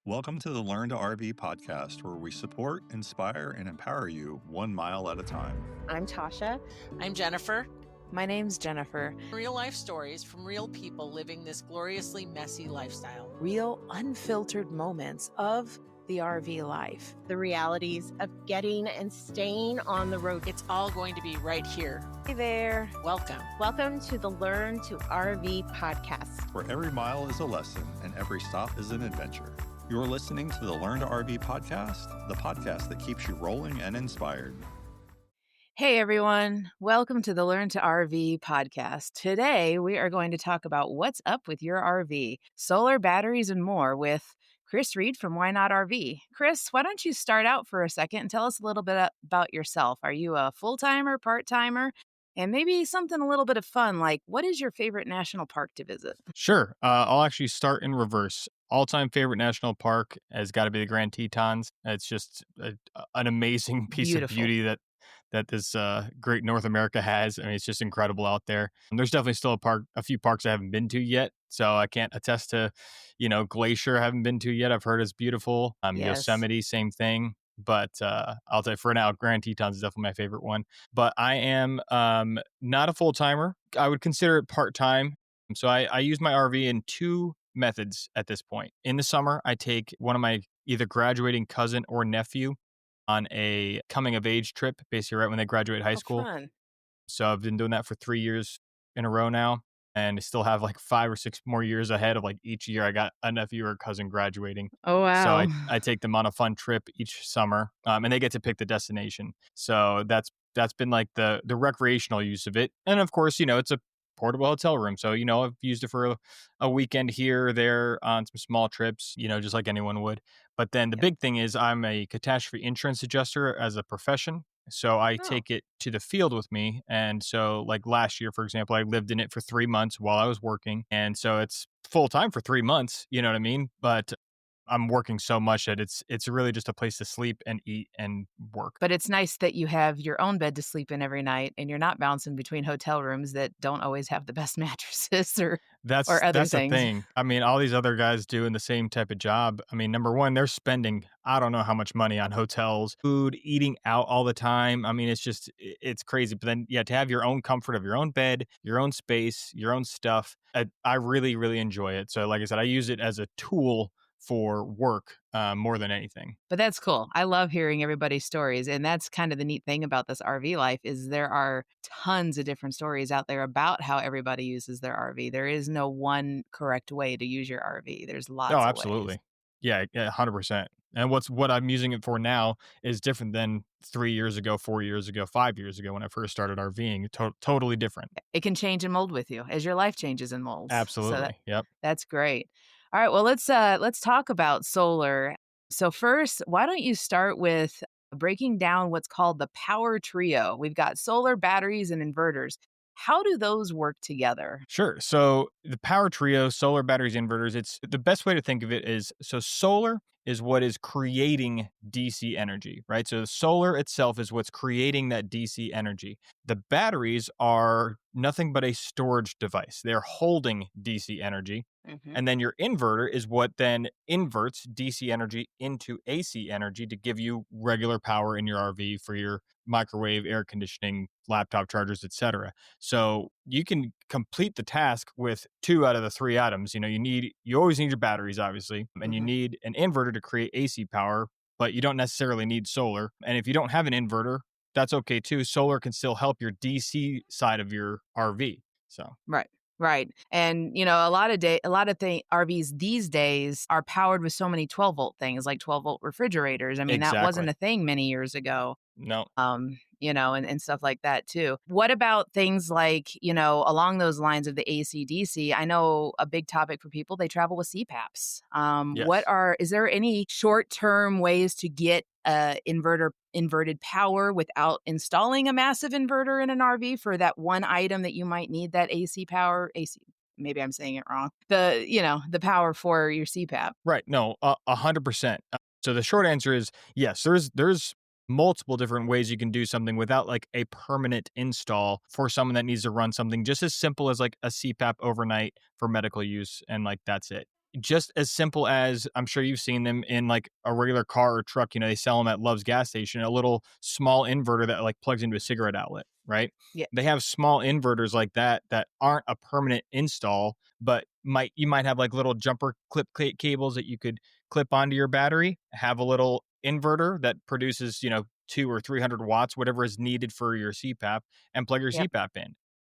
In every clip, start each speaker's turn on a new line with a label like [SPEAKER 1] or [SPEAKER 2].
[SPEAKER 1] Welcome to the Learn to RV podcast, where we support, inspire, and empower you 1 mile at a time.
[SPEAKER 2] I'm Tasha.
[SPEAKER 3] I'm Jennifer.
[SPEAKER 2] My name's Jennifer.
[SPEAKER 3] Real life stories from real people living this gloriously messy lifestyle.
[SPEAKER 2] Real unfiltered moments of the RV life.
[SPEAKER 4] The realities of getting and staying on the road.
[SPEAKER 3] It's all going to be right here.
[SPEAKER 2] Hey there.
[SPEAKER 3] Welcome.
[SPEAKER 4] Welcome to the Learn to RV podcast,
[SPEAKER 1] where every mile is a lesson and every stop is an adventure. You're listening to the Learn to RV podcast, the podcast that keeps you rolling and inspired.
[SPEAKER 2] Hey everyone, welcome to the Learn to RV podcast. Today we are going to talk about what's up with your RV, solar batteries and more with Chris Reed from Why Not RV. Chris, why don't you start out for a second and tell us a little bit about yourself? Are you a full-timer, part-timer? And maybe something a little bit of fun, like what is your favorite national park to visit?
[SPEAKER 5] Sure. I'll actually start in reverse. All-time favorite national park has got to be the Grand Tetons. It's just an amazing piece of beauty that this great North America has. I mean, it's just incredible out there. And there's definitely still a few parks I haven't been to yet. So I can't attest to, Glacier I haven't been to yet. I've heard it's beautiful.
[SPEAKER 2] Yes.
[SPEAKER 5] Yosemite, same thing. But I'll say for now, Grand Tetons is definitely my favorite one. But I am not a full-timer. I would consider it part-time. So I use my RV in two methods at this point. In the summer, I take one of my either graduating cousin or nephew on a coming-of-age trip, basically right when they graduate high school.
[SPEAKER 2] Fun.
[SPEAKER 5] So I've been doing that for 3 years in a row now. And I still have like 5 or 6 more years ahead of like each year I got a nephew or a cousin graduating.
[SPEAKER 2] Oh, wow.
[SPEAKER 5] So I take them on a fun trip each summer and they get to pick the destination. So that's been like the recreational use of it. And of course, it's a portable hotel room. So, I've used it for a weekend here or there on some small trips, just like anyone would. But then the big thing is I'm a catastrophe insurance adjuster as a profession. So I take it to the field with me. And so like last year, for example, I lived in it for 3 months while I was working. And so it's full time for 3 months, you know what I mean? But I'm working so much that it's really just a place to sleep and eat and work.
[SPEAKER 2] But it's nice that you have your own bed to sleep in every night and you're not bouncing between hotel rooms that don't always have the best mattresses or other things.
[SPEAKER 5] The thing. I mean, all these other guys doing the same type of job. I mean, number one, they're spending, I don't know how much money on hotels, food, eating out all the time. I mean, it's crazy. But then, to have your own comfort of your own bed, your own space, your own stuff, I really, really enjoy it. So like I said, I use it as a tool for work more than anything.
[SPEAKER 2] But that's cool. I love hearing everybody's stories. And that's kind of the neat thing about this RV life is there are tons of different stories out there about how everybody uses their RV. There is no one correct way to use your RV. There's lots of ways.
[SPEAKER 5] Absolutely. Yeah, 100%. And what I'm using it for now is different than 3 years ago, 4 years ago, 5 years ago when I first started RVing. Totally different.
[SPEAKER 2] It can change and mold with you as your life changes and molds.
[SPEAKER 5] Absolutely. Yep.
[SPEAKER 2] That's great. All right, well, let's talk about solar. So first, why don't you start with breaking down what's called the power trio? We've got solar, batteries, and inverters. How do those work together?
[SPEAKER 5] Sure. So the power trio, solar, batteries, inverters, it's the best way to think of it is, so solar is what is creating DC energy, right? So the solar itself is what's creating that DC energy. The batteries are nothing but a storage device. They're holding DC energy. Mm-hmm. And then your inverter is what then inverts DC energy into AC energy to give you regular power in your RV for your microwave, air conditioning, laptop chargers, etc. So you can complete the task with 2 out of the 3 items. You always need your batteries, obviously, and you need an inverter to create AC power, but you don't necessarily need solar. And if you don't have an inverter, that's okay too. Solar can still help your DC side of your RV. So
[SPEAKER 2] Right. And, a lot of RVs these days are powered with so many 12-volt things like 12-volt refrigerators. I mean, That wasn't a thing many years ago.
[SPEAKER 5] No.
[SPEAKER 2] And stuff like that too. What about things like, along those lines of the AC/DC? I know a big topic for people, they travel with CPAPs.
[SPEAKER 5] Yes.
[SPEAKER 2] Is there any short-term ways to get inverted power without installing a massive inverter in an RV for that one item that you might need that AC power? Maybe I'm saying it wrong. The power for your CPAP.
[SPEAKER 5] Right. No, 100%. So the short answer is yes, there's multiple different ways you can do something without like a permanent install for someone that needs to run something just as simple as like a CPAP overnight for medical use. And like, that's it. just as simple as, I'm sure you've seen them in like a regular car or truck, they sell them at Love's gas station, a little small inverter that like plugs into a cigarette outlet, right?
[SPEAKER 2] Yeah.
[SPEAKER 5] They have small inverters like that aren't a permanent install, but you might have like little jumper clip cables that you could clip onto your battery, have a little inverter that produces, 200 or 300 watts, whatever is needed for your CPAP, and plug your
[SPEAKER 2] Yep.
[SPEAKER 5] CPAP in.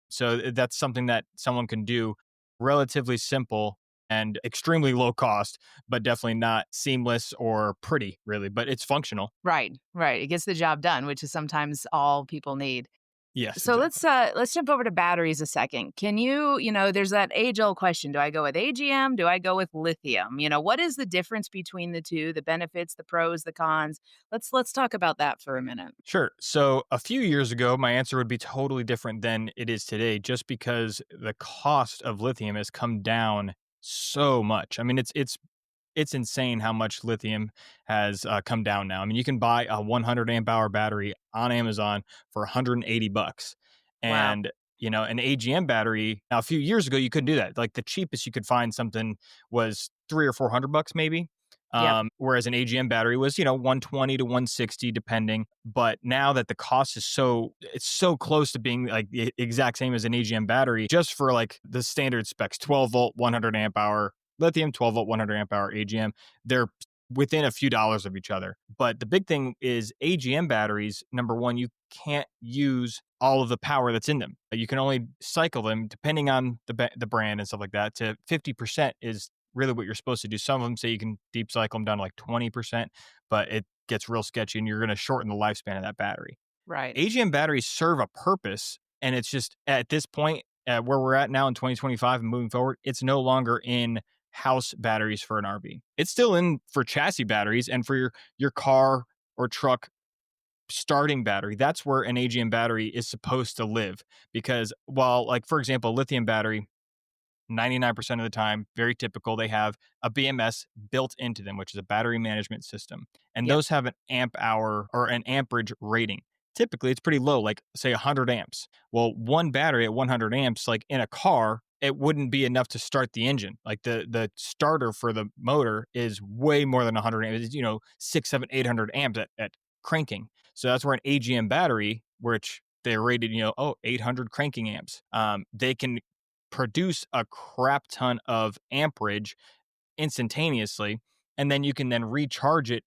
[SPEAKER 5] So that's something that someone can do, relatively simple and extremely low cost, but definitely not seamless or pretty, really, but it's functional.
[SPEAKER 2] Right. It gets the job done, which is sometimes all people need.
[SPEAKER 5] Yes,
[SPEAKER 2] So
[SPEAKER 5] exactly.
[SPEAKER 2] let's jump over to batteries a second. Can there's that age-old question, do I go with AGM? Do I go with lithium? What is the difference between the two, the benefits, the pros, the cons? Let's talk about that for a minute.
[SPEAKER 5] Sure. So a few years ago, my answer would be totally different than it is today, just because the cost of lithium has come down so much. I mean, it's insane how much lithium has come down now. I mean, you can buy a 100 amp hour battery on Amazon for $180,
[SPEAKER 2] Wow.
[SPEAKER 5] and an AGM battery. Now, a few years ago, you couldn't do that. Like the cheapest you could find something was $300 or $400, maybe.
[SPEAKER 2] Yep.
[SPEAKER 5] Whereas an AGM battery was, 120 to 160 depending. But now that the cost is it's so close to being like the exact same as an AGM battery, just for like the standard specs, 12 volt, 100 amp hour lithium, 12 volt, 100 amp hour AGM, they're within a few dollars of each other. But the big thing is AGM batteries, number one, you can't use all of the power that's in them. You can only cycle them, depending on the brand and stuff like that, to 50% is really what you're supposed to do. Some of them say you can deep cycle them down to like 20%, but it gets real sketchy and you're going to shorten the lifespan of that battery.
[SPEAKER 2] Right.
[SPEAKER 5] AGM batteries serve a purpose, and it's just at this point, where we're at now in 2025 and moving forward, it's no longer in house batteries for an RV. It's still in for chassis batteries and for your car or truck starting battery. That's where an AGM battery is supposed to live, because while, like, for example, a lithium battery, 99% of the time, very typical, they have a BMS built into them, which is a battery management system. And
[SPEAKER 2] Yep.
[SPEAKER 5] those have an amp hour or an amperage rating. Typically, it's pretty low, like say 100 amps. Well, one battery at 100 amps, like in a car, it wouldn't be enough to start the engine. Like the starter for the motor is way more than 100 amps. It's, 6, 7, 800 amps at cranking. So that's where an AGM battery, which they're rated, 800 cranking amps, they can produce a crap ton of amperage instantaneously, and then you can then recharge it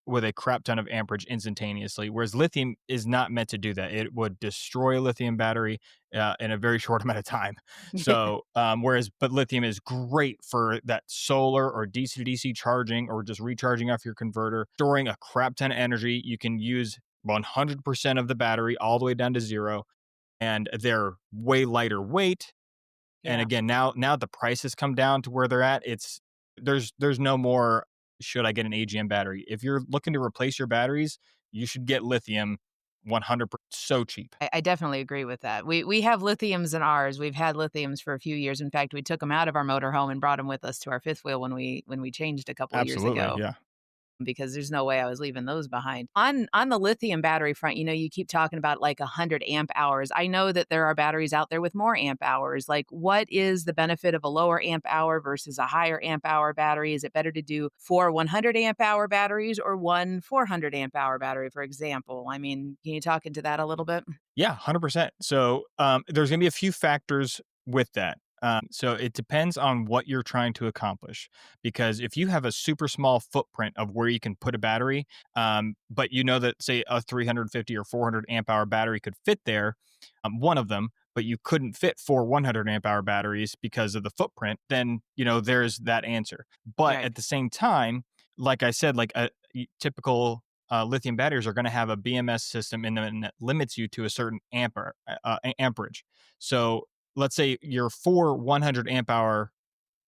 [SPEAKER 5] with a crap ton of amperage instantaneously, whereas lithium is not meant to do that. It would destroy a lithium battery in a very short amount of time. So but lithium is great for that solar or DC to DC charging, or just recharging off your converter, storing a crap ton of energy. You can use 100% of the battery all the way down to zero, and they're way lighter weight. And
[SPEAKER 2] Yeah.
[SPEAKER 5] again, now the prices come down to where they're at. There's no more, should I get an AGM battery? If you're looking to replace your batteries, you should get lithium. 100%, so cheap.
[SPEAKER 2] I definitely agree with that. We have lithiums in ours. We've had lithiums for a few years. In fact, we took them out of our motorhome and brought them with us to our fifth wheel when we changed a couple of years
[SPEAKER 5] Absolutely,
[SPEAKER 2] ago,
[SPEAKER 5] yeah.
[SPEAKER 2] because there's no way I was leaving those behind. On the lithium battery front, you keep talking about like 100 amp hours. I know that there are batteries out there with more amp hours. Like, what is the benefit of a lower amp hour versus a higher amp hour battery? Is it better to do 4 100 amp hour batteries or one 400 amp hour battery, for example? I mean, can you talk into that a little bit?
[SPEAKER 5] Yeah, 100%. So there's going to be a few factors with that. So it depends on what you're trying to accomplish. Because if you have a super small footprint of where you can put a battery, but you know that, say, a 350 or 400 amp hour battery could fit there, one of them, but you couldn't fit 4 100 amp hour batteries because of the footprint, then, there's that answer. But
[SPEAKER 2] Right.
[SPEAKER 5] at the same time, like I said, like a typical lithium batteries are going to have a BMS system in them that limits you to a certain amperage. So let's say your 4 100 amp hour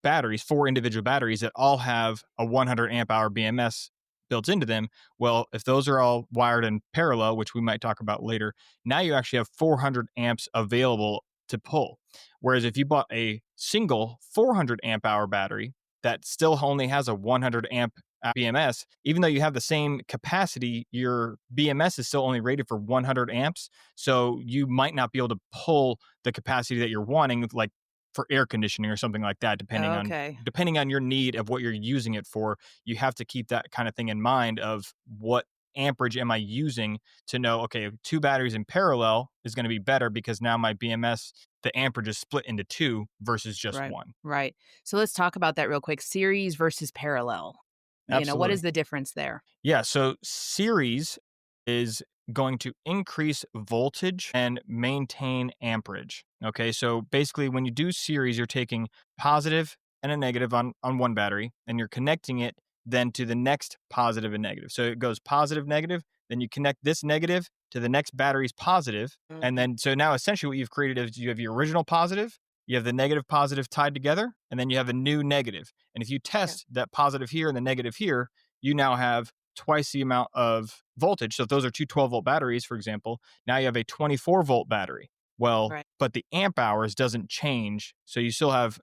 [SPEAKER 5] batteries, 4 individual batteries that all have a 100 amp hour BMS built into them. Well, if those are all wired in parallel, which we might talk about later, now you actually have 400 amps available to pull. Whereas if you bought a single 400 amp hour battery that still only has a 100 amp BMS, even though you have the same capacity, your BMS is still only rated for 100 amps. So you might not be able to pull the capacity that you're wanting, like for air conditioning or something like that,
[SPEAKER 2] Okay.
[SPEAKER 5] depending on your need of what you're using it for. You have to keep that kind of thing in mind of what amperage am I using to know, okay, 2 batteries in parallel is going to be better because now my BMS, the amperage is split into 2 versus just
[SPEAKER 2] Right.
[SPEAKER 5] 1.
[SPEAKER 2] Right. So let's talk about that real quick. Series versus parallel. What is
[SPEAKER 5] Absolutely.
[SPEAKER 2] the difference there?
[SPEAKER 5] Yeah, so series is going to increase voltage and maintain amperage. Okay, so basically when you do series, you're taking positive and a negative on one battery and you're connecting it then to the next positive and negative. So it goes positive, negative, then you connect this negative to the next battery's positive, and then so now essentially what you've created is you have your original positive, you have the negative positive tied together, and then you have a new negative. And if you test that positive here and the negative here, you now have twice the amount of voltage. So if those are two 12-volt batteries, for example, now you have a 24-volt battery. Well,
[SPEAKER 2] Right.
[SPEAKER 5] but the amp hours doesn't change. So you still have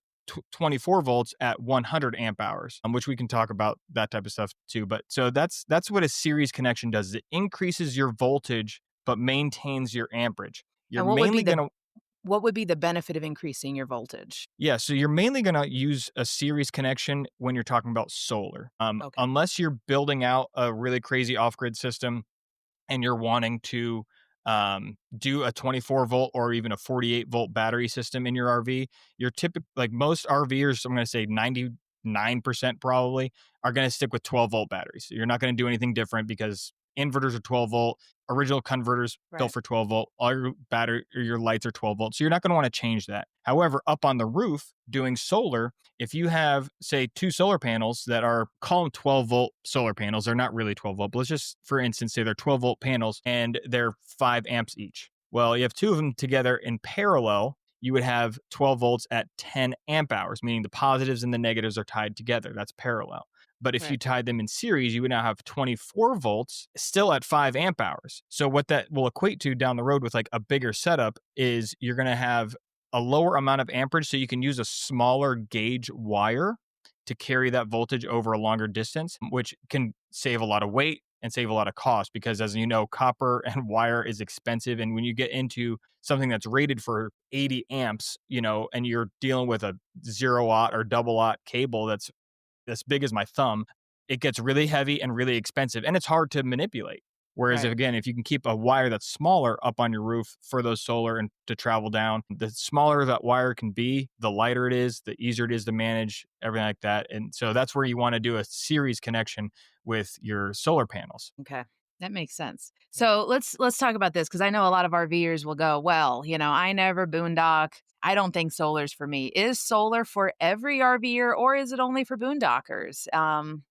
[SPEAKER 5] 24 volts at 100 amp hours, which we can talk about that type of stuff too. But so that's what a series connection does. It increases your voltage, but maintains your amperage. You're
[SPEAKER 2] And
[SPEAKER 5] mainly going to
[SPEAKER 2] what would be the benefit of increasing your voltage?
[SPEAKER 5] Yeah, so you're mainly going to use a series connection when you're talking about solar.
[SPEAKER 2] Okay.
[SPEAKER 5] Unless you're building out a really crazy off-grid system and you're wanting to do a 24 volt or even a 48 volt battery system in your RV, you're like most RVers, I'm going to say 99% probably are going to stick with 12 volt batteries. So you're not going to do anything different because inverters are 12 volt, original converters built
[SPEAKER 2] Right.
[SPEAKER 5] for 12 volt, all your battery or your lights are 12 volt. So you're not going to want to change that. However, up on the roof doing solar, if you have say 2 solar panels that are call them 12 volt solar panels, they're not really 12 volt, but let's just for instance say they're 12 volt panels and they're 5 amps each. Well, you have 2 of them together in parallel, you would have 12 volts at 10 amp hours, meaning the positives and the negatives are tied together. That's parallel. But if you
[SPEAKER 2] Right.
[SPEAKER 5] tied them in series, you would now have 24 volts still at 5 amp hours. So what that will equate to down the road with like a bigger setup is you're going to have a lower amount of amperage. So you can use a smaller gauge wire to carry that voltage over a longer distance, which can save a lot of weight and save a lot of cost because as you know, copper and wire is expensive. And when you get into something that's rated for 80 amps, and you're dealing with a 0-aught or double-aught cable that's as big as my thumb, it gets really heavy and really expensive and it's hard to manipulate. Whereas
[SPEAKER 2] Right.
[SPEAKER 5] if you can keep a wire that's smaller up on your roof for those solar and to travel down, the smaller that wire can be, the lighter it is, the easier it is to manage, everything like that. And so that's where you want to do a series connection with your solar panels.
[SPEAKER 2] Okay. That makes sense. So let's talk about this because I know a lot of RVers will go, well, I never boondock. I don't think solar's for me. Is solar for every RVer or is it only for boondockers?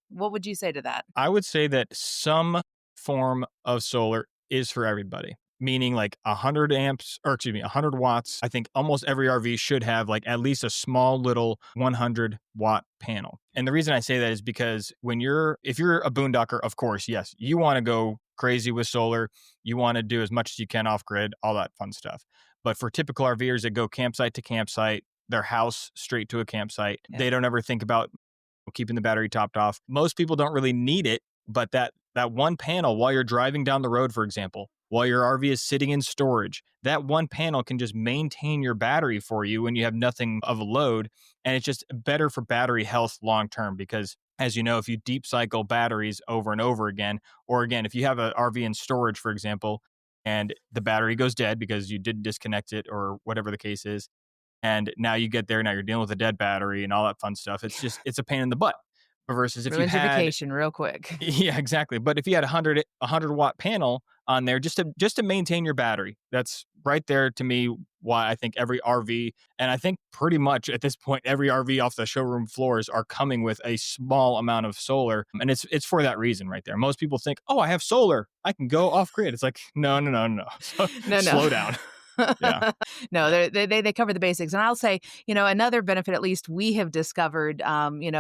[SPEAKER 2] What would you say to that?
[SPEAKER 5] I would say that some form of solar is for everybody, meaning like 100 amps, or excuse me, 100 watts. I think almost every RV should have like at least a small little 100 watt panel. And the reason I say that is because if you're a boondocker, of course, yes, you want to go crazy with solar. You want to do as much as you can off grid, all that fun stuff. But for typical RVers that go campsite to campsite, their house straight to a campsite, they don't ever think about keeping the battery topped off. Most people don't really need it, but that one panel while you're driving down the road, for example, while your RV is sitting in storage, that one panel can just maintain your battery for you when you have nothing of a load. And it's just better for battery health long term because as you know, if you deep cycle batteries over and over again, or again, if you have an RV in storage, for example, and the battery goes dead because you didn't disconnect it or whatever the case is, and now you get there, now you're dealing with a dead battery and all that fun stuff. It's a pain in the butt. But versus if you
[SPEAKER 2] Ruins your
[SPEAKER 5] had,
[SPEAKER 2] vacation real quick.
[SPEAKER 5] yeah, exactly. But if you had a 100 watt panel on there just to maintain your battery, that's right there to me why I think every RV, and I think pretty much at this point every RV off the showroom floors are coming with a small amount of solar, and it's for that reason right there. Most people think, oh, I have solar, I can go off grid. It's like no.
[SPEAKER 2] No.
[SPEAKER 5] Slow down. Yeah.
[SPEAKER 2] No, they cover the basics. And I'll say, another benefit, at least we have discovered,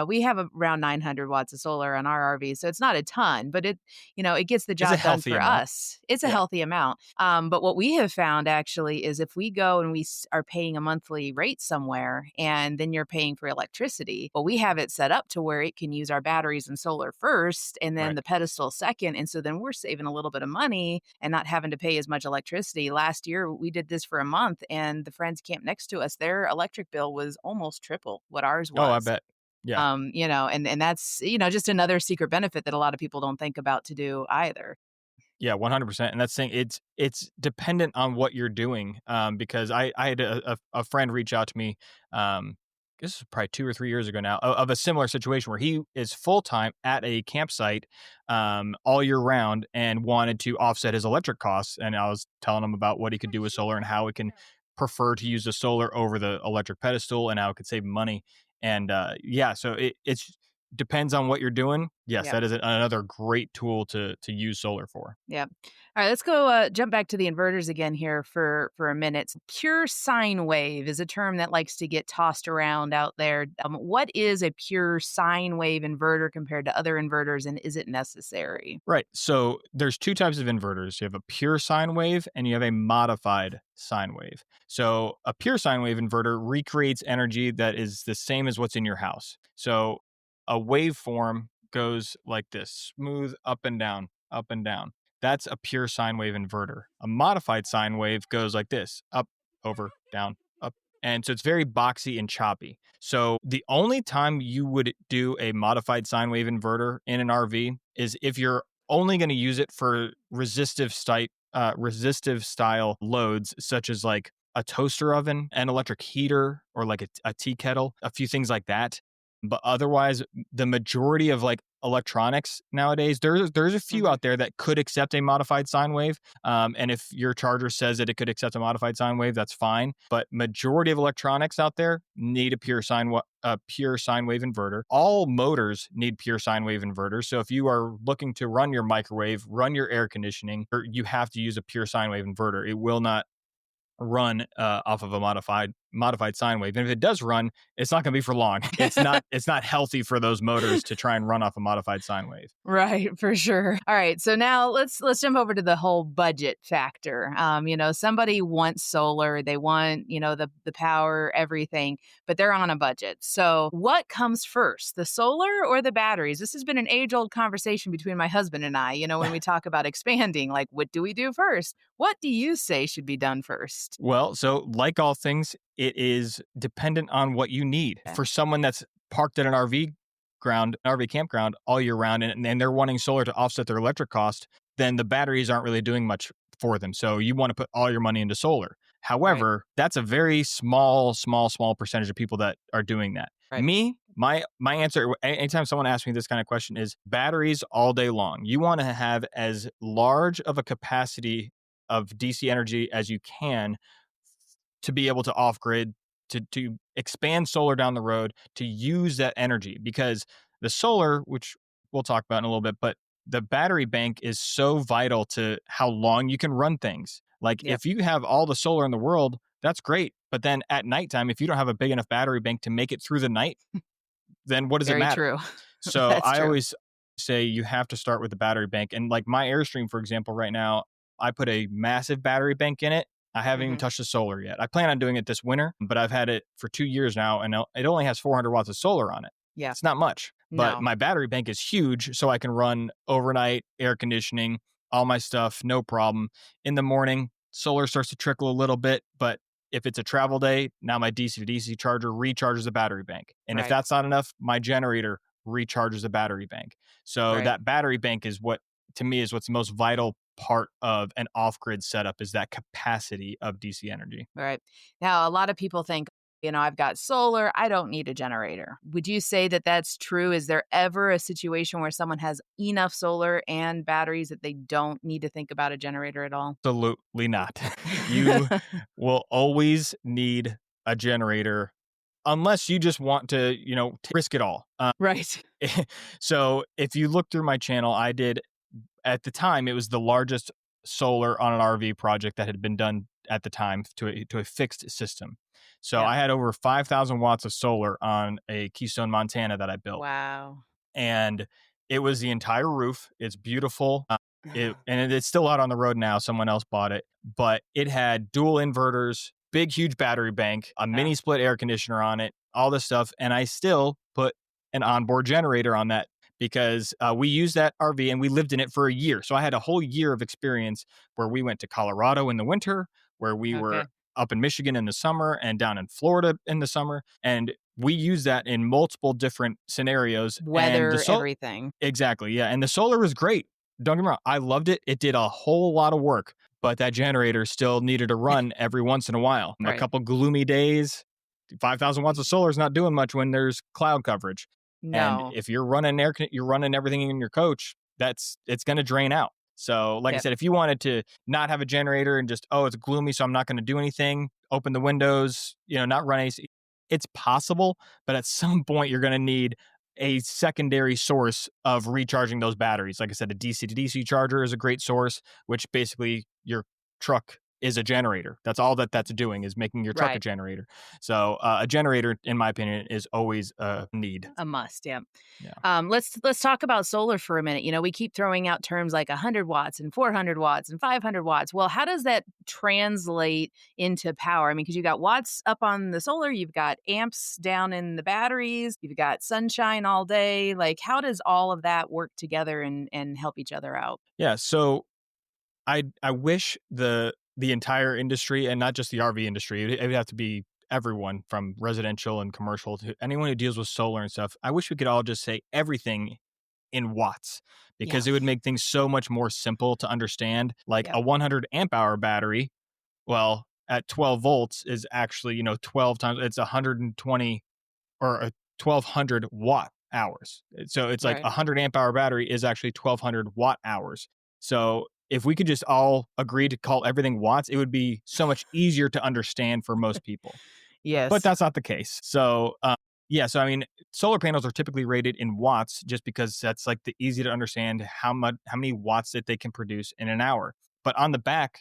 [SPEAKER 2] we have around 900 watts of solar on our RV. So it's not a ton, but it gets the
[SPEAKER 5] It's a
[SPEAKER 2] job done
[SPEAKER 5] healthy
[SPEAKER 2] for
[SPEAKER 5] amount.
[SPEAKER 2] us. It's a
[SPEAKER 5] Yeah.
[SPEAKER 2] healthy amount. But what we have found actually is if we go and we are paying a monthly rate somewhere and then you're paying for electricity, well, we have it set up to where it can use our batteries and solar first and then
[SPEAKER 5] Right.
[SPEAKER 2] the pedestal second. And so then we're saving a little bit of money and not having to pay as much electricity. Last year, we did did this for a month, and the friends camped next to us, their electric bill was almost triple what ours
[SPEAKER 5] Oh, I
[SPEAKER 2] was.
[SPEAKER 5] bet. Yeah.
[SPEAKER 2] And that's, just another secret benefit that a lot of people don't think about to do either.
[SPEAKER 5] Yeah, 100%. And that's saying it's dependent on what you're doing. Because I had a friend reach out to me, this is probably 2 or 3 years ago now, of a similar situation where he is full time at a campsite, all year round, and wanted to offset his electric costs. And I was telling him about what he could do with solar and how he can prefer to use the solar over the electric pedestal and how it could save money. And so it's depends on what you're doing. Yes,
[SPEAKER 2] Yep.
[SPEAKER 5] that is another great tool to use solar for.
[SPEAKER 2] Yep. All right, let's go jump back to the inverters again here for a minute. Pure sine wave is a term that likes to get tossed around out there. What is a pure sine wave inverter compared to other inverters, and is it necessary?
[SPEAKER 5] Right. So there's two types of inverters. You have a pure sine wave and you have a modified sine wave. So a pure sine wave inverter recreates energy that is the same as what's in your house. So a waveform goes like this, smooth up and down, up and down. That's a pure sine wave inverter. A modified sine wave goes like this, up, over, down, up. And so it's very boxy and choppy. So the only time you would do a modified sine wave inverter in an RV is if you're only going to use it for resistive style loads, such as like a toaster oven, an electric heater, or like a tea kettle, a few things like that. But otherwise, the majority of like electronics nowadays, there's a few out there that could accept a modified sine wave. And if your charger says that it could accept a modified sine wave, that's fine. But majority of electronics out there need a pure sine wave inverter. All motors need pure sine wave inverters. So if you are looking to run your microwave, run your air conditioning, you have to use a pure sine wave inverter. It will not run off of a modified sine wave, and if it does run, it's not going to be for long. It's not healthy for those motors to try and run off a modified sine wave.
[SPEAKER 2] Right, for sure. All right, so now let's jump over to the whole budget factor. Somebody wants solar, they want the power, everything, but they're on a budget. So what comes first, the solar or the batteries? This has been an age-old conversation between my husband and I. When we talk about expanding, like, what do we do first? What do you say should be done first?
[SPEAKER 5] Well, so like all things, it is dependent on what you need.
[SPEAKER 2] Okay.
[SPEAKER 5] For someone that's parked at an RV campground all year round, and they're wanting solar to offset their electric cost, then the batteries aren't really doing much for them. So you want to put all your money into solar. However, that's a very small percentage of people that are doing that.
[SPEAKER 2] Right.
[SPEAKER 5] Me, my answer, anytime someone asks me this kind of question, is batteries all day long. You want to have as large of a capacity of DC energy as you can to be able to off grid, to expand solar down the road, to use that energy, because the solar, which we'll talk about in a little bit, but the battery bank is so vital to how long you can run things. Like if you have all the solar in the world, that's great. But then at nighttime, if you don't have a big enough battery bank to make it through the night, then what does it matter?
[SPEAKER 2] Very true.
[SPEAKER 5] So
[SPEAKER 2] That's
[SPEAKER 5] I
[SPEAKER 2] true.
[SPEAKER 5] always say you have to start with the battery bank. And like my Airstream, for example, right now, I put a massive battery bank in it. I haven't even touched the solar yet. I plan on doing it this winter, but I've had it for 2 years now, and it only has 400 watts of solar on it.
[SPEAKER 2] Yeah.
[SPEAKER 5] It's not much, but
[SPEAKER 2] No.
[SPEAKER 5] my battery bank is huge, so I can run overnight air conditioning, all my stuff, no problem. In the morning, solar starts to trickle a little bit, but if it's a travel day, now my DC to DC charger recharges the battery bank. And if
[SPEAKER 2] Right.
[SPEAKER 5] that's not enough, my generator recharges the battery bank. So
[SPEAKER 2] Right.
[SPEAKER 5] that battery bank is what, to me, is what's the most vital part of an off-grid setup, is that capacity of DC energy.
[SPEAKER 2] Right. Now, a lot of people think, I've got solar, I don't need a generator. Would you say that that's true? Is there ever a situation where someone has enough solar and batteries that they don't need to think about a generator at all?
[SPEAKER 5] Absolutely not. You will always need a generator unless you just want to, risk it all.
[SPEAKER 2] Right.
[SPEAKER 5] So if you look through my channel, I did, at the time, it was the largest solar on an RV project that had been done at the time to a fixed system. So I had over 5,000 watts of solar on a Keystone, Montana that I built.
[SPEAKER 2] Wow.
[SPEAKER 5] And it was the entire roof. It's beautiful. And it's still out on the road now. Someone else bought it, but it had dual inverters, big, huge battery bank, a mini split air conditioner on it, all this stuff. And I still put an onboard generator on that because we used that RV and we lived in it for a year. So I had a whole year of experience where we went to Colorado in the winter. where we
[SPEAKER 2] Okay.
[SPEAKER 5] were up in Michigan in the summer and down in Florida in the summer. And we use that in multiple different scenarios.
[SPEAKER 2] Weather, everything.
[SPEAKER 5] Exactly. Yeah. And the solar was great. Don't get me wrong. I loved it. It did a whole lot of work, but that generator still needed to run every once in a while.
[SPEAKER 2] Right.
[SPEAKER 5] A couple gloomy days, 5,000 watts of solar is not doing much when there's cloud coverage.
[SPEAKER 2] No.
[SPEAKER 5] And if you're running you're running everything in your coach, it's going to drain out. So like I said, if you wanted to not have a generator and just, it's gloomy, so I'm not going to do anything, open the windows, not run AC, it's possible, but at some point you're going to need a secondary source of recharging those batteries. Like I said, a DC to DC charger is a great source, which basically your truck is a generator. That's all that's doing, is making your truck a generator. So a generator, in my opinion, is always a need.
[SPEAKER 2] A must, yeah. Let's talk about solar for a minute. We keep throwing out terms like 100 watts and 400 watts and 500 watts. Well, how does that translate into power? I mean, because you've got watts up on the solar, you've got amps down in the batteries, you've got sunshine all day. Like, how does all of that work together and help each other out?
[SPEAKER 5] Yeah, so I wish the entire industry, and not just the RV industry, it would have to be everyone from residential and commercial to anyone who deals with solar and stuff. I wish we could all just say everything in watts, because it would make things so much more simple to understand. Like a 100 amp hour battery, well, at 12 volts is actually, 12 times, it's 120 or a 1200 watt hours. So it's like a 100 amp hour battery is actually 1200 watt hours. So if we could just all agree to call everything watts, it would be so much easier to understand for most people.
[SPEAKER 2] Yes.
[SPEAKER 5] But that's not the case. So, so I mean, solar panels are typically rated in watts just because that's like the easy to understand how many watts that they can produce in an hour. But on the back,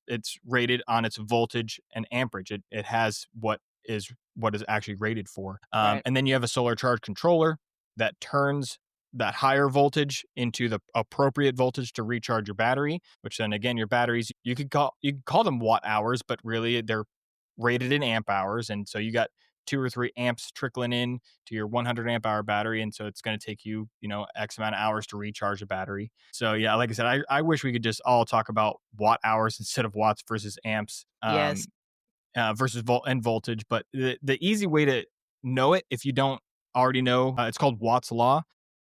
[SPEAKER 5] it's rated on its voltage and amperage. It has what is actually rated for. And then you have a solar charge controller that turns that higher voltage into the appropriate voltage to recharge your battery, which then again, your batteries, you could call them watt hours, but really they're rated in amp hours. And so you got 2 or 3 amps trickling in to your 100 amp hour battery. And so it's going to take you, X amount of hours to recharge a battery. So yeah, like I said, I wish we could just all talk about watt hours instead of watts versus amps.
[SPEAKER 2] Yes.
[SPEAKER 5] Versus voltage. But the easy way to know it, if you don't already know, it's called Watt's law,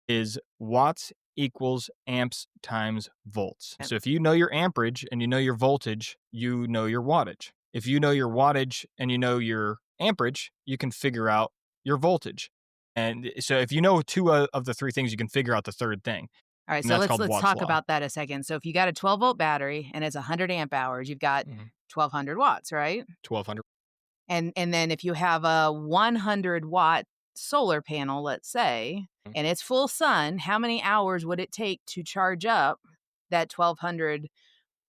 [SPEAKER 5] is watts equals amps times volts. So if you know your amperage and you know your voltage, you know your wattage. If you know your wattage and you know your amperage, you can figure out your voltage. And so if you know 2 of the 3 things, you can figure out the third thing.
[SPEAKER 2] All right, so let's talk about that a second. So if you got a 12 volt battery and it's 100 amp hours, you've got 1200 watts, right?
[SPEAKER 5] 1200.
[SPEAKER 2] And then if you have a 100 watt solar panel, let's say, and it's full sun, how many hours would it take to charge up that 1200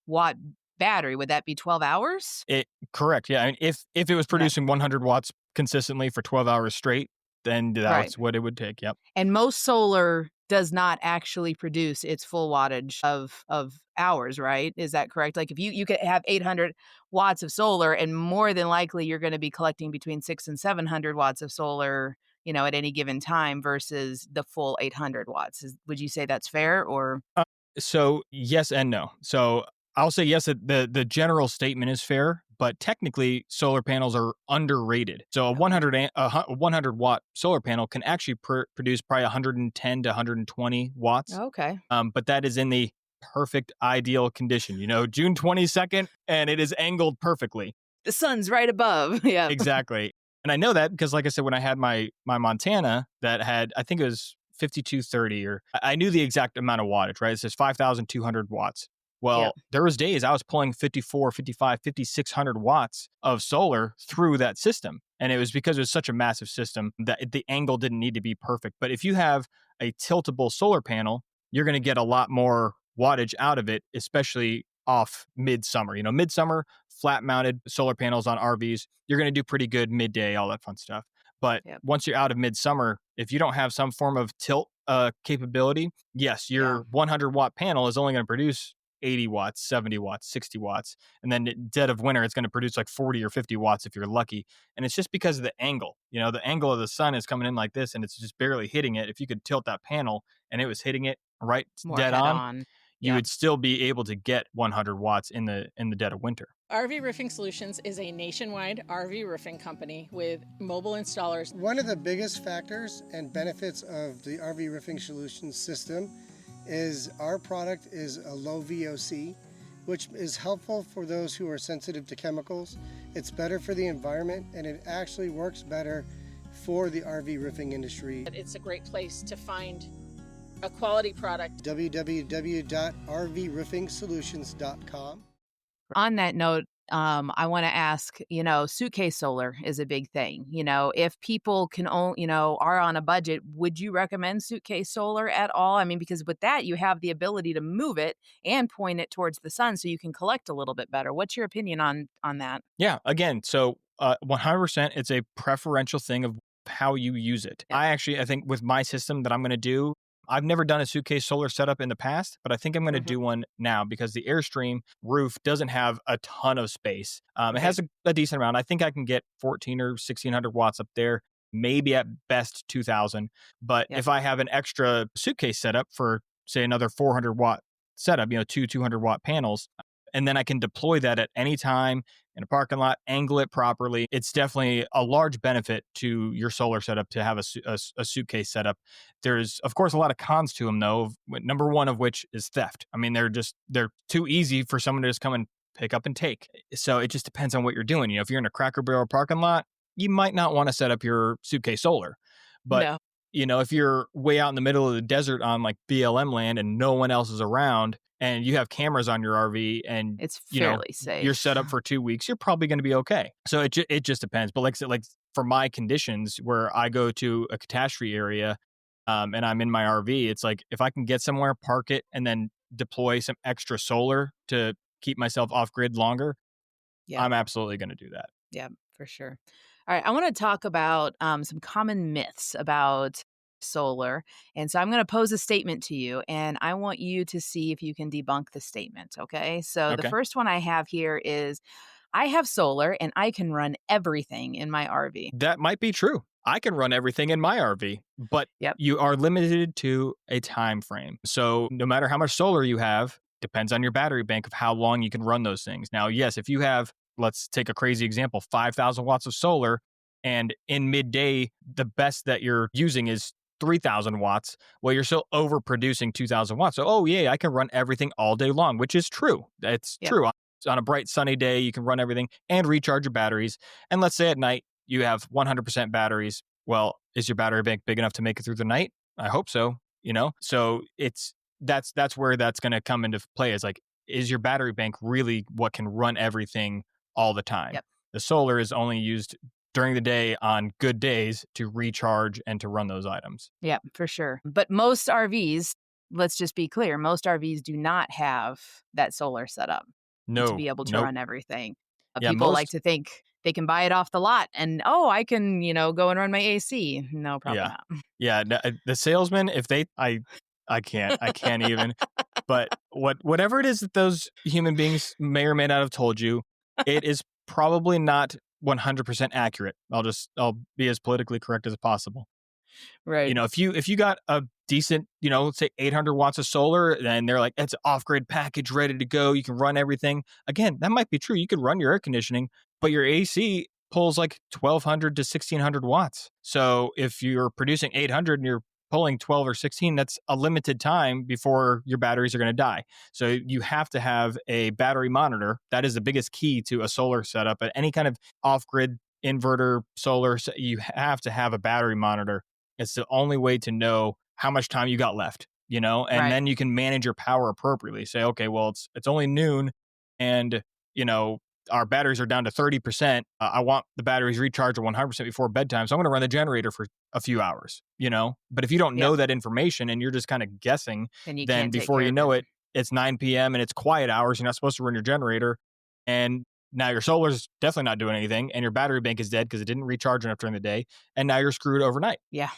[SPEAKER 2] watt battery? Would that be 12 hours?
[SPEAKER 5] Correct. Yeah. I mean, if it was producing 100 watts consistently for 12 hours straight, then that's what it would take. Yep.
[SPEAKER 2] And most solar does not actually produce its full wattage of hours, right? Is that correct? Like if you could have 800 watts of solar, and more than likely you're going to be collecting between 600 and 700 watts of solar, at any given time versus the full 800 watts. Would you say that's fair, or?
[SPEAKER 5] So yes and no. So I'll say yes, the general statement is fair, but technically solar panels are underrated. So a 100 watt solar panel can actually produce probably 110 to 120 watts.
[SPEAKER 2] Okay.
[SPEAKER 5] But that is in the perfect ideal condition, June 22nd, and it is angled perfectly.
[SPEAKER 2] The sun's right above. Yeah.
[SPEAKER 5] Exactly. And I know that because, like I said, when I had my Montana that had, I think it was 5230, or I knew the exact amount of wattage, right? It says 5,200 watts. Well, there was days I was pulling 54, 55, 5,600 watts of solar through that system. And it was because it was such a massive system that the angle didn't need to be perfect. But if you have a tiltable solar panel, you're going to get a lot more wattage out of it, especially off midsummer. Midsummer, flat mounted solar panels on RVs, you're going to do pretty good midday, all that fun stuff. But once you're out of midsummer, if you don't have some form of tilt capability, yes, your 100 watt panel is only going to produce 80 watts, 70 watts, 60 watts. And then dead of winter, it's going to produce like 40 or 50 watts if you're lucky. And it's just because of the angle. The angle of the sun is coming in like this and it's just barely hitting it. If you could tilt that panel and it was hitting it right
[SPEAKER 2] More
[SPEAKER 5] dead on,
[SPEAKER 2] on.
[SPEAKER 5] you would still be able to get 100 watts in the dead of winter.
[SPEAKER 3] RV Roofing Solutions is a nationwide RV roofing company with mobile installers.
[SPEAKER 6] One of the biggest factors and benefits of the RV Roofing Solutions system is our product is a low VOC, which is helpful for those who are sensitive to chemicals. It's better for the environment, and it actually works better for the RV roofing industry.
[SPEAKER 3] It's a great place to find a quality product.
[SPEAKER 6] www.rvroofingsolutions.com.
[SPEAKER 2] On that note, I want to ask, suitcase solar is a big thing. If people can own, are on a budget, would you recommend suitcase solar at all? I mean, because with that, you have the ability to move it and point it towards the sun so you can collect a little bit better. What's your opinion on that?
[SPEAKER 5] Yeah, again, so 100%, it's a preferential thing of how you use it.
[SPEAKER 2] Yep.
[SPEAKER 5] I think with my system that I'm going to do, I've never done a suitcase solar setup in the past, but I think I'm going to do one now because the Airstream roof doesn't have a ton of space. It has a decent amount. I think I can get 14 or 1600 watts up there, maybe at best 2000. But if I have an extra suitcase setup for, say, another 400 watt setup, two 200 watt panels, and then I can deploy that at any time in a parking lot, angle it properly. It's definitely a large benefit to your solar setup to have a suitcase setup. There's, of course, a lot of cons to them, though. Number one of which is theft. I mean, they're too easy for someone to just come and pick up and take. So it just depends on what you're doing. If you're in a Cracker Barrel parking lot, you might not want to set up your suitcase solar. But if you're way out in the middle of the desert on like BLM land and no one else is around, and you have cameras on your RV and
[SPEAKER 2] it's fairly safe,
[SPEAKER 5] you're set up for 2 weeks, you're probably going to be okay. So it just depends. But like for my conditions where I go to a catastrophe area and I'm in my RV, it's like if I can get somewhere, park it, and then deploy some extra solar to keep myself off grid longer, I'm absolutely going to do that.
[SPEAKER 2] Yeah, for sure. All right, I want to talk about some common myths about solar. And so I'm going to pose a statement to you, and I want you to see if you can debunk the statement. Okay. So the first one I have here is, I have solar and I can run everything in my RV.
[SPEAKER 5] That might be true. I can run everything in my RV, but you are limited to a time frame. So no matter how much solar you have, depends on your battery bank of how long you can run those things. Now, yes, if you have, let's take a crazy example, 5,000 watts of solar, and in midday, the best that you're using is 3,000 watts, well, you're still overproducing 2,000 watts. So, I can run everything all day long, which is true. It's true. On a bright, sunny day, you can run everything and recharge your batteries. And let's say at night, you have 100% batteries. Well, is your battery bank big enough to make it through the night? I hope so, So that's where that's going to come into play, is like, is your battery bank really what can run everything all the time?
[SPEAKER 2] Yep.
[SPEAKER 5] The solar is only used during the day on good days to recharge and to run those items.
[SPEAKER 2] Yeah, for sure. But most RVs, let's just be clear, most RVs do not have that solar setup to be able to run everything. People like to think they can buy it off the lot and, I can, go and run my AC. No, probably not.
[SPEAKER 5] Yeah, the salesman, if they, I can't even. But whatever it is that those human beings may or may not have told you, it is probably not 100% accurate. I'll be as politically correct as possible.
[SPEAKER 2] Right.
[SPEAKER 5] If you got a decent, let's say 800 watts of solar, and they're like, it's an off-grid package ready to go, you can run everything. Again, that might be true. You could run your air conditioning, but your AC pulls like 1,200 to 1,600 watts. So if you're producing 800 and you're pulling 12 or 16, that's a limited time before your batteries are going to die. So you have to have a battery monitor. That is the biggest key to a solar setup. At any kind of off-grid inverter, solar, you have to have a battery monitor. It's the only way to know how much time you got left, and then you can manage your power appropriately. Say, okay, well, it's only noon and, our batteries are down to 30%. I want the batteries recharged to 100% before bedtime. So I'm going to run the generator for a few hours, But if you don't know that information and you're just kind of guessing, then before you know it, it's 9 p.m. and it's quiet hours. You're not supposed to run your generator. And now your solar's definitely not doing anything. And your battery bank is dead because it didn't recharge enough during the day. And now you're screwed overnight.
[SPEAKER 2] Yeah,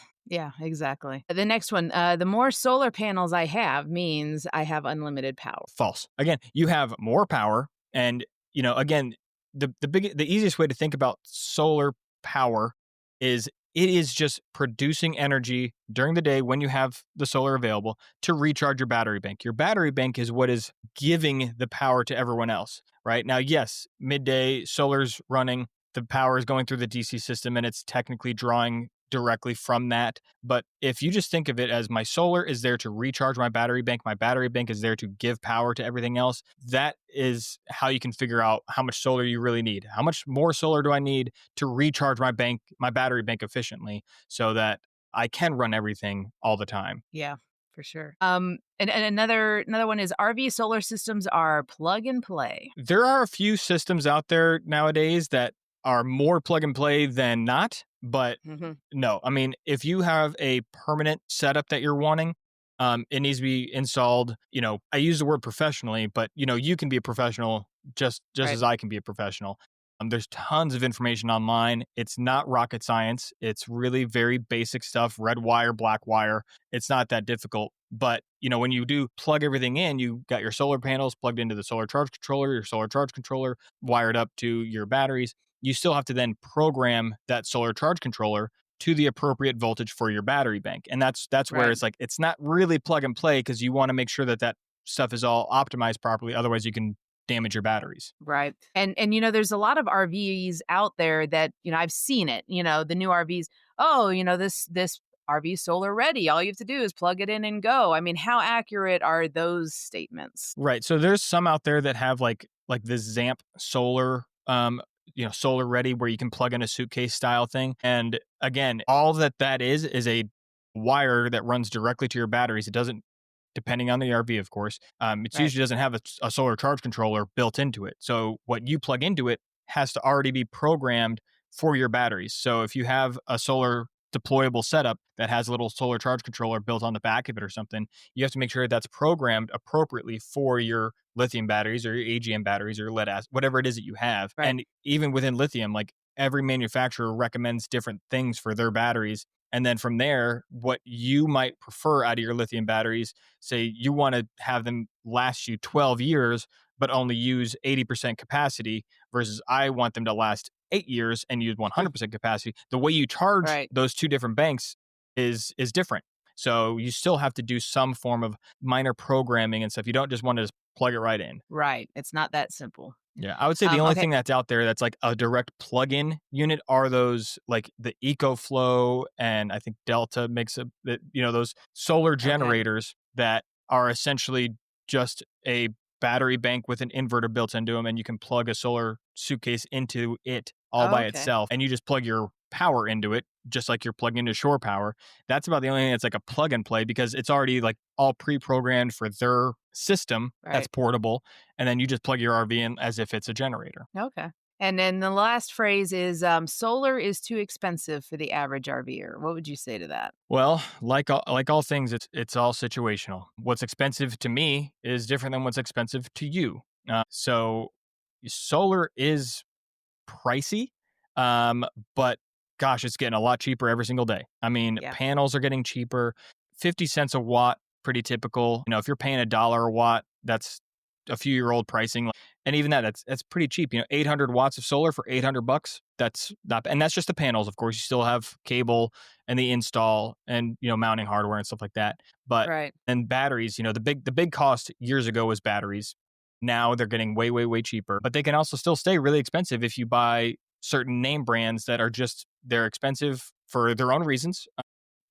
[SPEAKER 2] exactly. The next one, the more solar panels I have means I have unlimited power.
[SPEAKER 5] False. Again, you have more power. And again, the easiest way to think about solar power is it is just producing energy during the day when you have the solar available to recharge your battery bank. Your battery bank is what is giving the power to everyone else, right? Now, yes, midday solar's running, the power is going through the DC system and it's technically drawing directly from that. But if you just think of it as my solar is there to recharge my battery bank is there to give power to everything else, that is how you can figure out how much solar you really need. How much more solar do I need to recharge my battery bank efficiently so that I can run everything all the time?
[SPEAKER 2] Yeah, for sure. And another one is RV solar systems are plug and play.
[SPEAKER 5] There are a few systems out there nowadays that are more plug and play than not, but no. I mean, if you have a permanent setup that you're wanting, it needs to be installed. I use the word professionally, but you can be a professional just
[SPEAKER 2] Right.
[SPEAKER 5] as I can be a professional. There's tons of information online. It's not rocket science. It's really very basic stuff, red wire, black wire. It's not that difficult. But, when you do plug everything in, you got your solar panels plugged into the solar charge controller, your solar charge controller wired up to your batteries. You still have to then program that solar charge controller to the appropriate voltage for your battery bank. And that's where
[SPEAKER 2] Right.
[SPEAKER 5] it's like, it's not really plug and play because you want to make sure that stuff is all optimized properly. Otherwise, you can damage your batteries.
[SPEAKER 2] Right. And there's a lot of RVs out there that, I've seen it, the new RVs. Oh, this RV solar ready. All you have to do is plug it in and go. I mean, how accurate are those statements?
[SPEAKER 5] Right. So there's some out there that have like this ZAMP solar solar ready where you can plug in a suitcase style thing. And again, all that is a wire that runs directly to your batteries. It doesn't, depending on the RV, of course, it
[SPEAKER 2] Right.
[SPEAKER 5] usually doesn't have a solar charge controller built into it. So what you plug into it has to already be programmed for your batteries. So if you have a solar deployable setup that has a little solar charge controller built on the back of it or something, you have to make sure that's programmed appropriately for your lithium batteries or your AGM batteries or lead acid, whatever it is that you have.
[SPEAKER 2] Right.
[SPEAKER 5] And even within lithium, like every manufacturer recommends different things for their batteries. And then from there, what you might prefer out of your lithium batteries, say you want to have them last you 12 years, but only use 80% capacity versus I want them to last 8 years and use 100% capacity. The way you charge
[SPEAKER 2] Right.
[SPEAKER 5] those two different banks is different. So you still have to do some form of minor programming and stuff. You don't just want to just plug it right in.
[SPEAKER 2] Right. It's not that simple.
[SPEAKER 5] Yeah, I would say the only
[SPEAKER 2] Okay.
[SPEAKER 5] thing that's out there that's like a direct plug-in unit are those like the EcoFlow, and I think Delta makes those solar generators that are essentially just a battery bank with an inverter built into them, and you can plug a solar suitcase into it all by
[SPEAKER 2] Okay.
[SPEAKER 5] itself, and you just plug your power into it, just like you're plugging into shore power. That's about the only thing that's like a plug and play because it's already like all pre-programmed for their system that's
[SPEAKER 2] Right.
[SPEAKER 5] portable, and then you just plug your RV in as if it's a generator.
[SPEAKER 2] Okay. And then the last phrase is solar is too expensive for the average RVer. What would you say to that?
[SPEAKER 5] Well, like all things, it's all situational. What's expensive to me is different than what's expensive to you. So solar is pricey, but gosh, it's getting a lot cheaper every single day. I mean,
[SPEAKER 2] Yeah.
[SPEAKER 5] panels are getting cheaper, 50 cents a watt, pretty typical. If you're paying $1 a watt, that's a few-year-old pricing. And even that's pretty cheap. 800 watts of solar for $800. That's not, and that's just the panels. Of course, you still have cable and the install and mounting hardware and stuff like that. But
[SPEAKER 2] Right.
[SPEAKER 5] and batteries, the big cost years ago was batteries. Now they're getting way, way, way cheaper. But they can also still stay really expensive if you buy certain name brands that are they're expensive for their own reasons.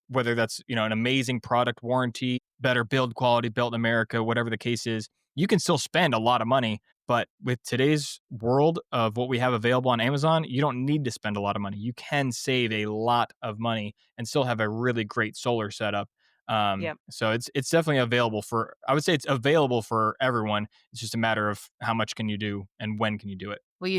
[SPEAKER 5] Whether that's an amazing product warranty, better build quality, built in America, whatever the case is, you can still spend a lot of money. But with today's world of what we have available on Amazon, you don't need to spend a lot of money. You can save a lot of money and still have a really great solar setup.
[SPEAKER 2] Yep.
[SPEAKER 5] So it's definitely available I would say it's available for everyone. It's just a matter of how much can you do and when can you do it.
[SPEAKER 2] Well,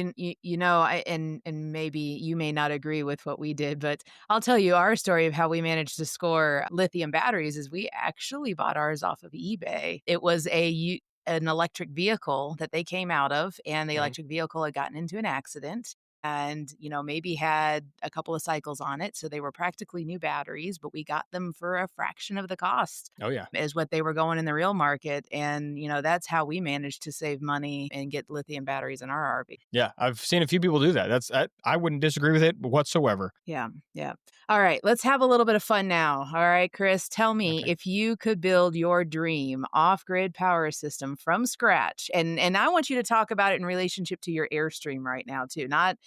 [SPEAKER 2] and maybe you may not agree with what we did, but I'll tell you our story of how we managed to score lithium batteries is we actually bought ours off of eBay. It was an electric vehicle that they came out of, and the
[SPEAKER 5] Mhm.
[SPEAKER 2] electric vehicle had gotten into an accident. and, maybe had a couple of cycles on it. So they were practically new batteries, but we got them for a fraction of the cost
[SPEAKER 5] Oh, yeah.
[SPEAKER 2] is what they were going in the real market. And, that's how we managed to save money and get lithium batteries in our RV.
[SPEAKER 5] Yeah. I've seen a few people do that. I wouldn't disagree with it whatsoever.
[SPEAKER 2] Yeah. Yeah. All right. Let's have a little bit of fun now. All right, Chris, tell me
[SPEAKER 5] Okay.
[SPEAKER 2] if you could build your dream off-grid power system from scratch. And I want you to talk about it in relationship to your Airstream right now, too. Not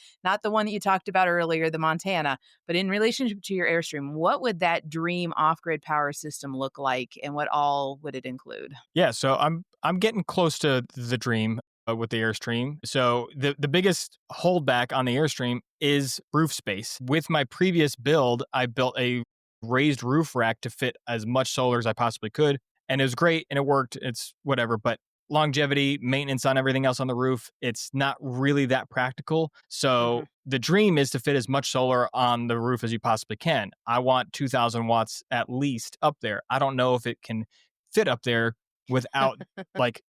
[SPEAKER 2] the one that you talked about earlier, the Montana, but in relationship to your Airstream, what would that dream off-grid power system look like and what all would it include?
[SPEAKER 5] Yeah. So I'm getting close to the dream with the Airstream. So the biggest holdback on the Airstream is roof space. With my previous build, I built a raised roof rack to fit as much solar as I possibly could. And it was great and it worked. It's whatever. But longevity, maintenance on everything else on the roof, it's not really that practical. So the dream is to fit as much solar on the roof as you possibly can. I want 2,000 watts at least up there. I don't know if it can fit up there without like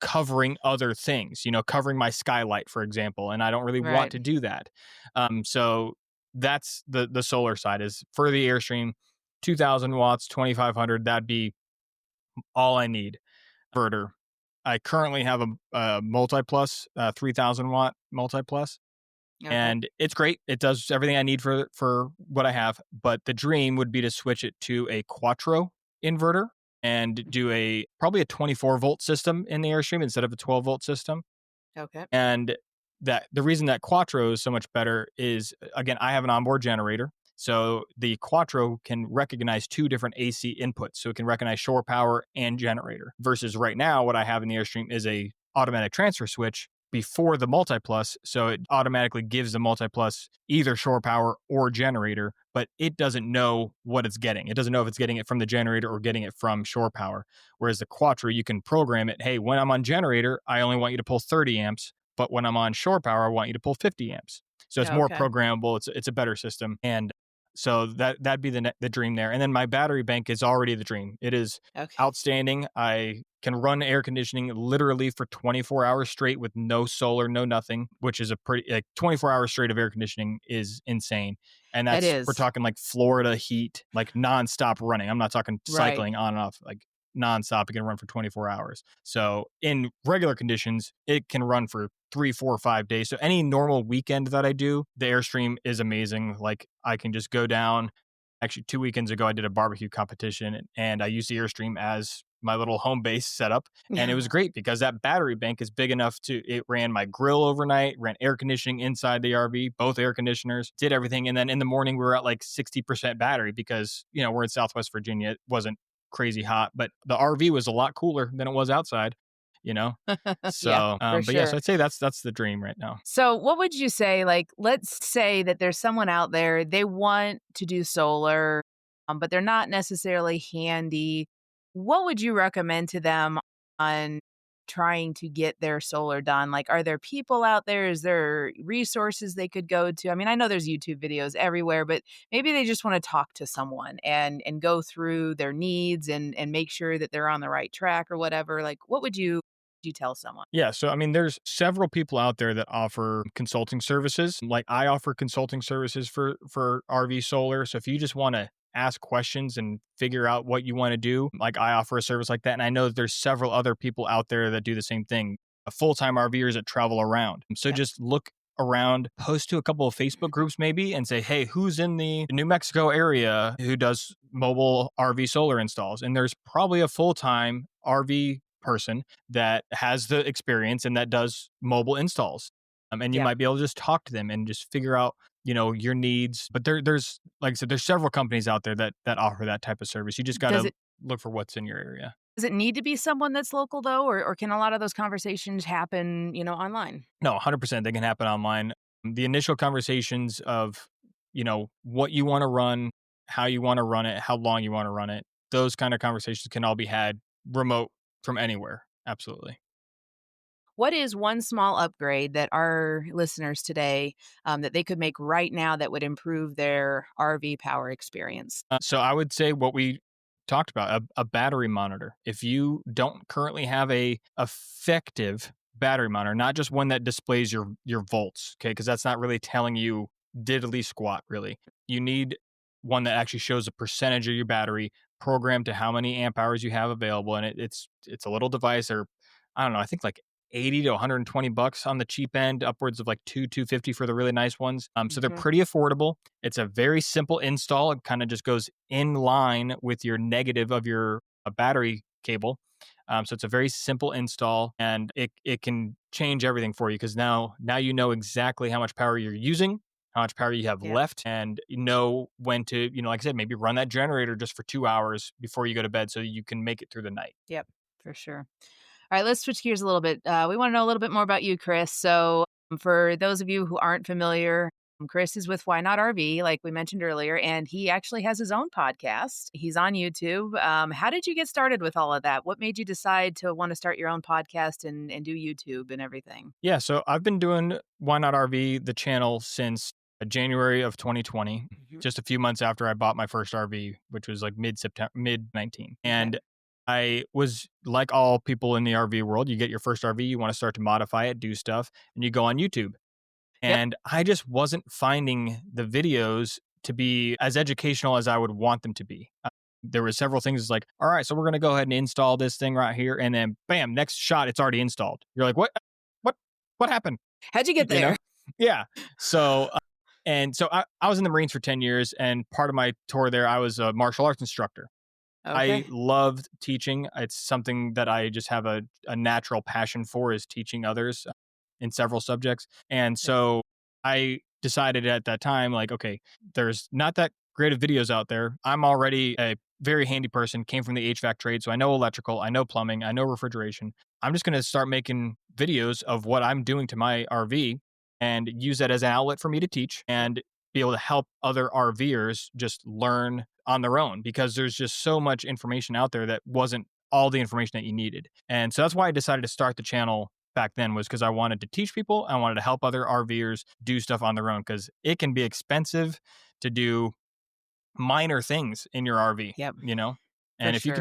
[SPEAKER 5] covering other things, covering my skylight, for example. And I don't really want
[SPEAKER 2] Right.
[SPEAKER 5] to do that. So that's the solar side is for the Airstream, 2,000 watts, 2,500. That'd be all I need. Inverter. I currently have a multi-plus, 3,000 watt multi-plus.
[SPEAKER 2] Okay.
[SPEAKER 5] And it's great. It does everything I need for what I have. But the dream would be to switch it to a Quattro inverter and do probably a 24 volt system in the Airstream instead of a 12 volt system.
[SPEAKER 2] Okay.
[SPEAKER 5] And that the reason that Quattro is so much better is, again, I have an onboard generator. So the Quattro can recognize two different AC inputs. So it can recognize shore power and generator versus right now, what I have in the Airstream is a automatic transfer switch before the multi-plus. So it automatically gives the multi-plus either shore power or generator, but it doesn't know what it's getting. It doesn't know if it's getting it from the generator or getting it from shore power. Whereas the Quattro, you can program it. Hey, when I'm on generator, I only want you to pull 30 amps, but when I'm on shore power, I want you to pull 50 amps. So it's more
[SPEAKER 2] Okay.
[SPEAKER 5] programmable. It's a better system. And so that'd be the dream there. And then my battery bank is already the dream. It is
[SPEAKER 2] Okay.
[SPEAKER 5] outstanding. I can run air conditioning literally for 24 hours straight with no solar, no nothing, which is 24 hours straight of air conditioning is insane. And we're talking like Florida heat, like nonstop running. I'm not talking cycling on and off, like nonstop. It can run for 24 hours. So in regular conditions, it can run for 3, 4, 5 days. So any normal weekend that I do, the Airstream is amazing. Like I can just go down. Actually, 2 weekends ago, I did a barbecue competition and I used the Airstream as my little home base setup. And it was great because that battery bank is big enough it ran my grill overnight, ran air conditioning inside the RV, both air conditioners, did everything. And then in the morning, we were at like 60% battery because, we're in Southwest Virginia. It wasn't crazy hot, but the RV was a lot cooler than it was outside. So,
[SPEAKER 2] for
[SPEAKER 5] but yeah, so
[SPEAKER 2] sure.
[SPEAKER 5] I'd say that's the dream right now.
[SPEAKER 2] So what would you say, like, let's say that there's someone out there, they want to do solar, but they're not necessarily handy. What would you recommend to them on trying to get their solar done? Like, are there people out there? Is there resources they could go to? I mean, I know there's YouTube videos everywhere, but maybe they just want to talk to someone and go through their needs and make sure that they're on the right track or whatever. Like, what would you tell someone?
[SPEAKER 5] Yeah. So, I mean, there's several people out there that offer consulting services. Like I offer consulting services for RV solar. So if you just want to ask questions and figure out what you want to do, like I offer a service like that. And I know that there's several other people out there that do the same thing, full-time RVers that travel around. So just look around, post to a couple of Facebook groups maybe and say, hey, who's in the New Mexico area who does mobile RV solar installs? And there's probably a full-time RV person that has the experience and that does mobile installs. And you might be able to just talk to them and just figure out, your needs. But there's, like I said, there's several companies out there that offer that type of service. You just got to look for what's in your area.
[SPEAKER 2] Does it need to be someone that's local though, or can a lot of those conversations happen, online?
[SPEAKER 5] No, 100%. They can happen online. The initial conversations of, what you want to run, how you want to run it, how long you want to run it, those kind of conversations can all be had remote from anywhere. Absolutely.
[SPEAKER 2] What is one small upgrade that our listeners today that they could make right now that would improve their RV power experience?
[SPEAKER 5] So I would say what we talked about, a battery monitor. If you don't currently have a effective battery monitor, not just one that displays your volts, okay? Because that's not really telling you diddly squat, really. You need one that actually shows a percentage of your battery programmed to how many amp hours you have available, and it's a little device, or I don't know, I think like 80 to 120 bucks on the cheap end, upwards of like 250 for the really nice ones. So they're pretty affordable. It's a very simple install. It kind of just goes in line with your negative of your battery cable. So it's a very simple install, and it can change everything for you, because now you know exactly how much power you're using, how much power you have left, and you know when to, like I said, maybe run that generator just for 2 hours before you go to bed so you can make it through the night.
[SPEAKER 2] Yep, for sure. All right, let's switch gears a little bit. We want to know a little bit more about you, Chris. So, for those of you who aren't familiar, Chris is with Why Not RV, like we mentioned earlier, and he actually has his own podcast. He's on YouTube. How did you get started with all of that? What made you decide to want to start your own podcast and do YouTube and everything?
[SPEAKER 5] Yeah, so I've been doing Why Not RV, the channel, since January of 2020, just a few months after I bought my first RV, which was like mid 19. And I was like all people in the RV world. You get your first RV, you want to start to modify it, do stuff, and you go on YouTube. And I just wasn't finding the videos to be as educational as I would want them to be. There were several things like, all right, so we're going to go ahead and install this thing right here. And then bam, next shot, it's already installed. You're like, what happened?
[SPEAKER 2] How'd you get there?
[SPEAKER 5] You know? Yeah. So, I was in the Marines for 10 years, and part of my tour there, I was a martial arts instructor.
[SPEAKER 2] Okay.
[SPEAKER 5] I loved teaching. It's something that I just have a natural passion for, is teaching others in several subjects. And so I decided at that time, like, okay, there's not that great of videos out there. I'm already a very handy person, came from the HVAC trade. So I know electrical, I know plumbing, I know refrigeration. I'm just going to start making videos of what I'm doing to my RV and use that as an outlet for me to teach and be able to help other RVers just learn on their own, because there's just so much information out there that wasn't all the information that you needed. And so that's why I decided to start the channel back then, was because I wanted to teach people. I wanted to help other RVers do stuff on their own, because it can be expensive to do minor things in your RV, and if you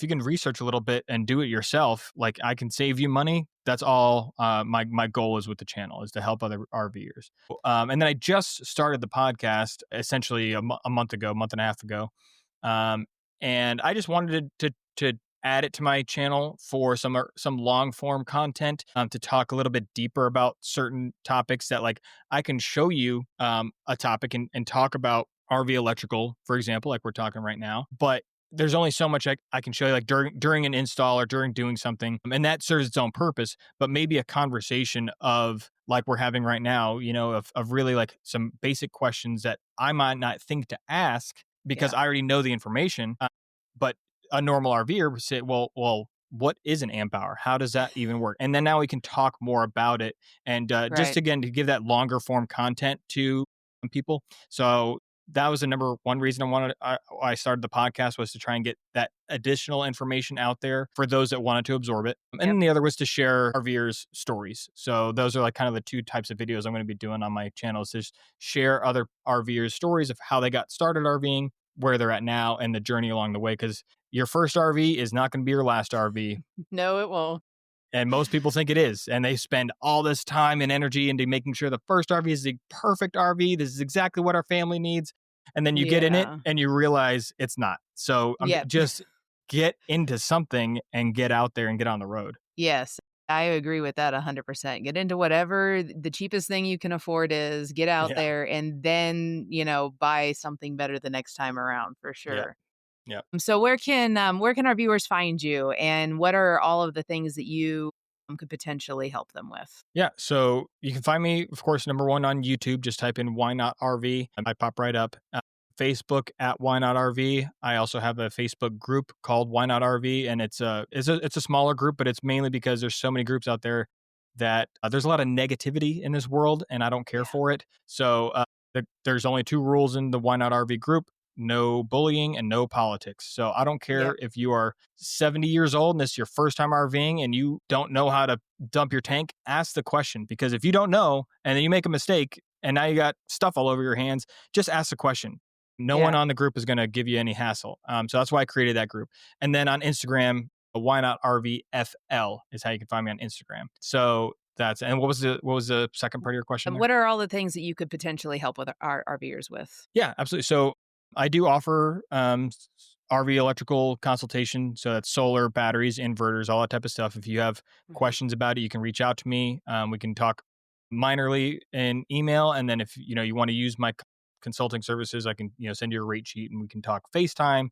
[SPEAKER 5] can research a little bit and do it yourself, like I can save you money. That's all my goal is with the channel, is to help other RVers. And then I just started the podcast essentially a month and a half ago. And I just wanted to add it to my channel for some long form content, to talk a little bit deeper about certain topics that, like, I can show you a topic and talk about RV electrical, for example, like we're talking right now. But there's only so much I can show you, like during an install or during doing something, and that serves its own purpose. But maybe a conversation of, like we're having right now, of really like some basic questions that I might not think to ask because I already know the information. But a normal RVer would say, well, what is an amp hour? How does that even work? And then now we can talk more about it, and just again to give that longer form content to people. So that was the number one reason I started the podcast, was to try and get that additional information out there for those that wanted to absorb it. And then the other was to share RVers' stories. So those are like kind of the two types of videos I'm going to be doing on my channel, is to share other RVers' stories of how they got started RVing, where they're at now, and the journey along the way. Because your first RV is not going to be your last RV.
[SPEAKER 2] No, it won't.
[SPEAKER 5] And most people think it is. And they spend all this time and energy into making sure the first RV is the perfect RV. This is exactly what our family needs. And then you get in it and you realize it's not. So just get into something and get out there and get on the road.
[SPEAKER 2] Yes, I agree with that 100%. Get into whatever the cheapest thing you can afford is, get out there, and then, buy something better the next time around, for sure.
[SPEAKER 5] Yeah.
[SPEAKER 2] So where can our viewers find you, and what are all of the things that you could potentially help them with?
[SPEAKER 5] Yeah. So you can find me, of course, number one on YouTube. Just type in Why Not RV. I pop right up. Facebook at Why Not RV. I also have a Facebook group called Why Not RV, and it's a smaller group, but it's mainly because there's so many groups out there that there's a lot of negativity in this world, and I don't care for it. So there's only two rules in the Why Not RV group: no bullying and no politics. So I don't care if you are 70 years old and this is your first time RVing and you don't know how to dump your tank. Ask the question, because if you don't know and then you make a mistake and now you got stuff all over your hands, just ask the question. No one on the group is going to give you any hassle. So that's why I created that group. And then on Instagram, Why Not RV FL is how you can find me on Instagram. So and what was the second part of your question?
[SPEAKER 2] What are all the things that you could potentially help with our RVers with?
[SPEAKER 5] Yeah, absolutely. So I do offer RV electrical consultation. So that's solar, batteries, inverters, all that type of stuff. If you have questions about it, you can reach out to me. We can talk minorly in email, and then if you want to use my consulting services, I can send you a rate sheet, and we can talk FaceTime.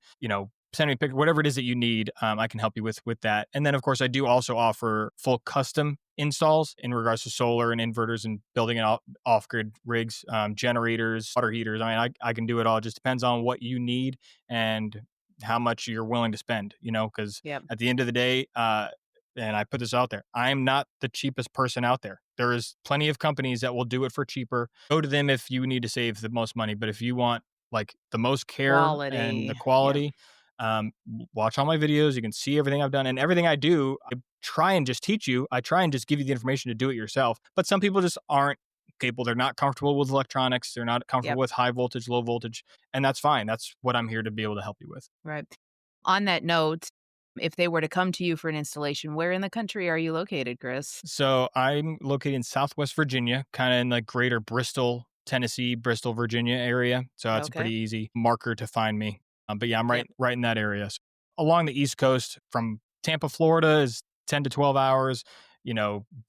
[SPEAKER 5] Send me a picture, whatever it is that you need. I can help you with that. And then, of course, I do also offer full custom installs in regards to solar and inverters and building it off-grid rigs, generators, water heaters. I mean, I can do it all. It just depends on what you need and how much you're willing to spend, because at the end of the day, and I put this out there, I am not the cheapest person out there. There is plenty of companies that will do it for cheaper. Go to them if you need to save the most money. But if you want like the most care and the quality, watch all my videos. You can see everything I've done, and everything I do, I try and just teach you. I try and just give you the information to do it yourself. But some people just aren't capable. They're not comfortable with electronics. They're not comfortable with high voltage, low voltage. And that's fine. That's what I'm here to be able to help you with.
[SPEAKER 2] Right. On that note, if they were to come to you for an installation, where in the country are you located, Chris?
[SPEAKER 5] So I'm located in Southwest Virginia, kind of in the greater Bristol, Tennessee, Bristol, Virginia area. So that's a pretty easy marker to find me. But yeah, I'm right in that area. So along the East Coast, from Tampa, Florida is 10 to 12 hours.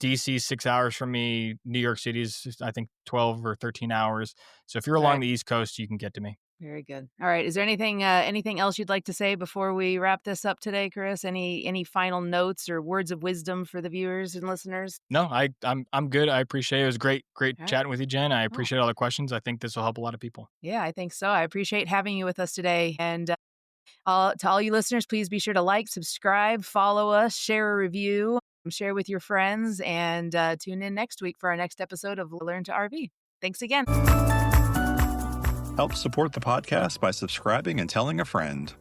[SPEAKER 5] DC 6 hours from me. New York City is, I think, 12 or 13 hours. So if you're along the East Coast, you can get to me.
[SPEAKER 2] Very good. All right. Is there anything else you'd like to say before we wrap this up today, Chris? Any final notes or words of wisdom for the viewers and listeners?
[SPEAKER 5] No, I'm good. I appreciate it. It was great chatting with you, Jen. I appreciate all the questions. I think this will help a lot of people.
[SPEAKER 2] Yeah, I think so. I appreciate having you with us today. And to all you listeners, please be sure to like, subscribe, follow us, share a review, share with your friends, and tune in next week for our next episode of Learn to RV. Thanks again.
[SPEAKER 1] Help support the podcast by subscribing and telling a friend.